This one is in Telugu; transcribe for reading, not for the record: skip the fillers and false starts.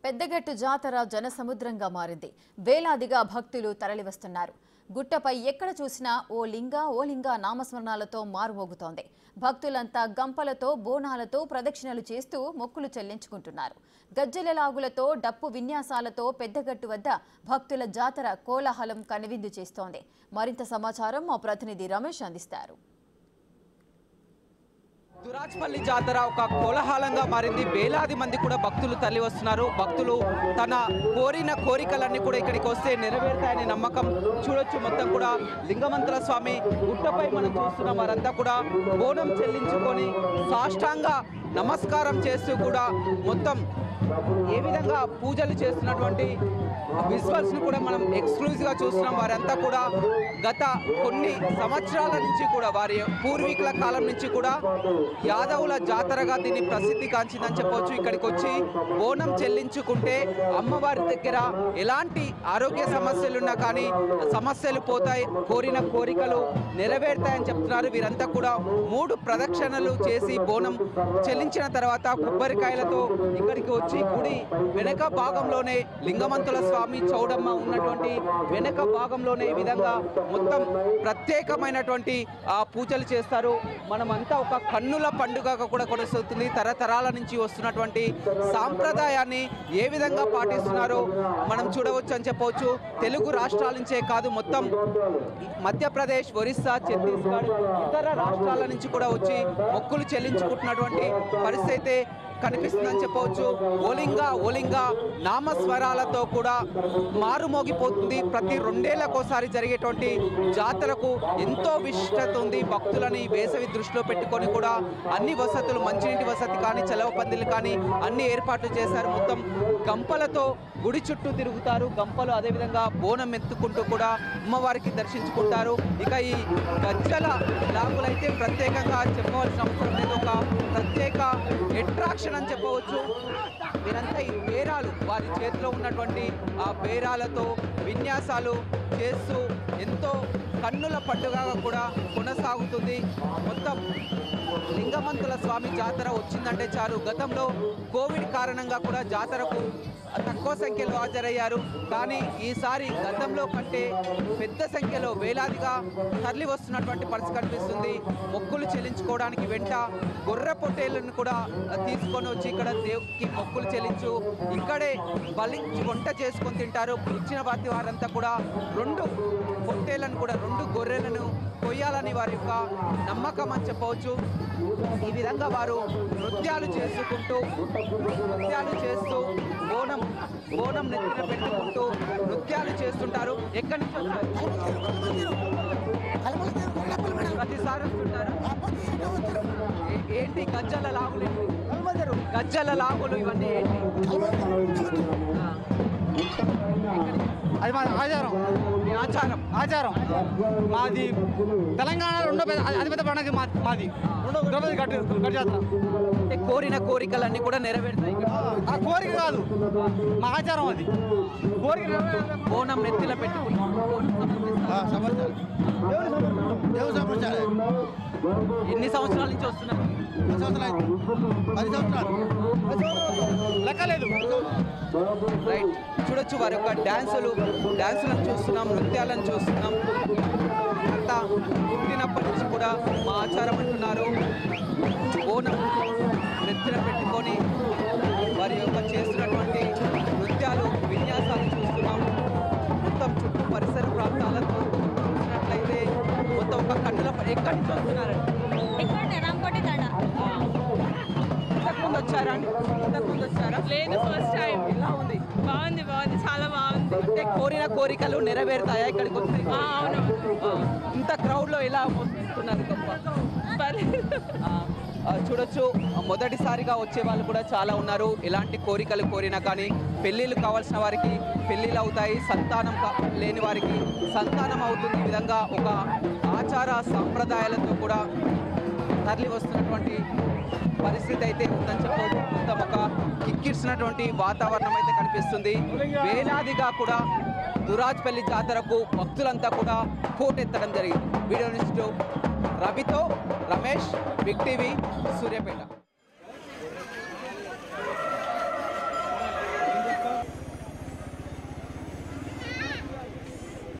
పెద్దగట్టు జాతర జనసముద్రంగా మారింది. వేలాదిగా భక్తులు తరలివస్తున్నారు. గుట్టపై ఎక్కడ చూసినా ఓ లింగ నామస్మరణాలతో మారుమోగుతోంది. భక్తులంతా గంపలతో బోనాలతో ప్రదక్షిణలు చేస్తూ మొక్కులు చెల్లించుకుంటున్నారు. గజ్జెలలాగులతో డప్పు విన్యాసాలతో పెద్దగట్టు వద్ద భక్తుల జాతర కోలాహలం కనువిందు చేస్తోంది. మరింత సమాచారం మా ప్రతినిధి రమేష్ అందిస్తారు. దురాజ్పల్లి జాతర ఒక కోలాహలంగా మారింది. వేలాది మంది కూడా భక్తులు తరలి వస్తున్నారు. భక్తులు తన కోరిన కోరికలన్నీ కూడా ఇక్కడికి వస్తే నెరవేరుతాయనే నమ్మకం చూడొచ్చు. మొత్తం కూడా లింగమంతుల స్వామి గుట్టపై మనం చూస్తున్నాం. వారంతా కూడా బోనం చెల్లించుకొని సాష్టాంగ నమస్కారం చేస్తూ కూడా మొత్తం ఏ విధంగా పూజలు చేస్తున్నటువంటి విజువల్స్ని కూడా మనం ఎక్స్క్లూజివ్గా చూస్తున్నాం. వారంతా కూడా గత కొన్ని సంవత్సరాల నుంచి కూడా వారి పూర్వీకుల కాలం నుంచి కూడా యాదవుల జాతరగా దీన్ని ప్రసిద్ధి కాంచిందని చెప్పవచ్చు. ఇక్కడికి వచ్చి బోనం చెల్లించుకుంటే అమ్మవారి దగ్గర ఎలాంటి ఆరోగ్య సమస్యలున్నా కానీ సమస్యలు పోతాయి, కోరిన కోరికలు నెరవేరుతాయని చెప్తున్నారు. వీరంతా కూడా 3 ప్రదక్షిణలు చేసి బోనం చెల్లించిన తర్వాత కొబ్బరికాయలతో ఇక్కడికి వచ్చి గుడి వెనక భాగంలోనే లింగమంతుల స్వామి చౌడమ్మ ఉన్నటువంటి వెనక భాగంలోనే ఈ విధంగా మొత్తం ప్రత్యేకమైనటువంటి పూజలు చేస్తారు. మనమంతా ఒక కన్నుల పండుగగా కూడా కొనసాగుతుంది. తరతరాల నుంచి వస్తున్నటువంటి సాంప్రదాయాన్ని ఏ విధంగా పాటిస్తున్నారో మనం చూడవచ్చు అని చెప్పవచ్చు. తెలుగు రాష్ట్రాల నుంచే కాదు, మొత్తం మధ్యప్రదేశ్, ఒరిస్సా, ఛత్తీస్గఢ్ ఇతర రాష్ట్రాల నుంచి కూడా వచ్చి మొక్కులు చెల్లించుకుంటున్నటువంటి పరిస్థితి అయితే కనిపిస్తుందని చెప్పవచ్చు. ఓలింగ నామస్వరాలతో కూడా మారుమోగిపోతుంది. ప్రతి 2 ఏళ్లకోసారి జరిగేటువంటి జాతరకు ఎంతో విశిష్టత ఉంది. భక్తులని వేసవి దృష్టిలో పెట్టుకొని కూడా అన్ని వసతులు, మంచినీటి వసతి కానీ, చలవ పందిలు కానీ అన్ని ఏర్పాట్లు చేశారు. మొత్తం గంపలతో గుడి చుట్టూ తిరుగుతారు. గంపలు అదేవిధంగా బోనం ఎత్తుకుంటూ కూడా అమ్మవారికి దర్శించుకుంటారు. ఇక ఈ గజ్జల లాగులైతే ప్రత్యేకంగా చెప్పవలసిన అవసరం లేదు. ఒక ప్రత్యేక అట్రాక్షన్ అని చెప్పవచ్చు. వీరంతా ఈ బేరాలు, వారి చేతిలో ఉన్నటువంటి ఆ బేరాలతో విన్యాసాలు చేస్తూ ఎంతో కన్నుల పండుగగా కూడా కొనసాగుతుంది. మొత్తం లింగమంతుల స్వామి జాతర వచ్చిందంటే చాలు. గతంలో కోవిడ్ కారణంగా కూడా జాతరకు తక్కువ సంఖ్యలో హాజరయ్యారు. కానీ ఈసారి గతంలో కంటే పెద్ద సంఖ్యలో వేలాదిగా తరలి వస్తున్నటువంటి పరిస్థితి కనిపిస్తుంది. మొక్కులు చెల్లించుకోవడానికి వెంట గొర్రె పొట్టేళ్లను కూడా తీసుకొని వచ్చి ఇక్కడ దేవుడికి మొక్కులు చెల్లించు ఇక్కడే బలించి వంట చేసుకొని తింటారు. వచ్చిన వారంతా కూడా 2 పొట్టేళ్లను కూడా 2 గొర్రెలను కొయ్యాలని వారి యొక్క నమ్మకం అని చెప్పవచ్చు. ఈ విధంగా వారు నృత్యాలు చేస్తూ బోనం నెత్తిన పెట్టుకుంటూ నృత్యాలు చేస్తుంటారు. ఎక్కడి నుంచి ప్రతిసారి వస్తుంటారు. ఏంటి గజ్జల లాగులు? గజ్జల లాగులు ఇవన్నీ ఏంటి? అది మాది ఆచారం మాది. తెలంగాణ అతిపెద్ద పండుగ మాది. గడ్డి జాతర. కోరిన కోరికలన్నీ కూడా నెరవేరుతాయి. ఆ కోరిక కాదు, మా ఆచారం అది. కోరిక బోనం నెత్తిలో పెట్టుకుని ఎన్ని సంవత్సరాల నుంచి వస్తున్నారు? 10 సంవత్సరాలు లెక్కలేదు. రైట్, చూడొచ్చు వారి యొక్క డ్యాన్సులను చూస్తున్నాం, నృత్యాలను చూస్తున్నాం. అంతా పుట్టినప్పటి నుంచి కూడా మా ఆచారం అంటున్నారు. బోనం నెత్తిన పెట్టుకొని వారి యొక్క చేస్తున్నటువంటి నృత్యాలు, విన్యాసాలు చూస్తున్నాం. మొత్తం చుట్టూ పరిసర ప్రాంతాలతో చూసినట్లయితే మొత్తం ఒక కన్నుల ఎక్కడి నుంచి వస్తున్నారండి? ఇంతకుముందు వచ్చారా? లేదు, ఫస్ట్ టైం. ఎలా ఉంది? బాగుంది, చాలా బాగుంది. అంటే కోరిన కోరికలు నెరవేరుతాయా ఇక్కడికి వస్తే? అవును. ఇంత క్రౌడ్లో ఎలా వస్తున్నారు? చూడొచ్చు, మొదటిసారిగా వచ్చే వాళ్ళు కూడా చాలా ఉన్నారు. ఎలాంటి కోరికలు కోరినా కానీ పెళ్ళిళ్ళు కావాల్సిన వారికి పెళ్ళిళ్ళు అవుతాయి, సంతానం లేని వారికి సంతానం అవుతుంది. ఈ విధంగా ఒక ఆచార సాంప్రదాయాలతో కూడా తరలి వస్తున్నటువంటి పరిస్థితి అయితే ఉందని చెప్పవచ్చు. మొత్తం ఒక కిక్కిర్చినటువంటి వాతావరణం అయితే కనిపిస్తుంది. వేలాదిగా కూడా దురాజ్పల్లి జాతరకు భక్తులంతా కూడా పోటెత్తడం జరిగింది. వీడియో నుంచి రవితో రమేష్, బిగ్ టీవీ, సూర్యాపేట.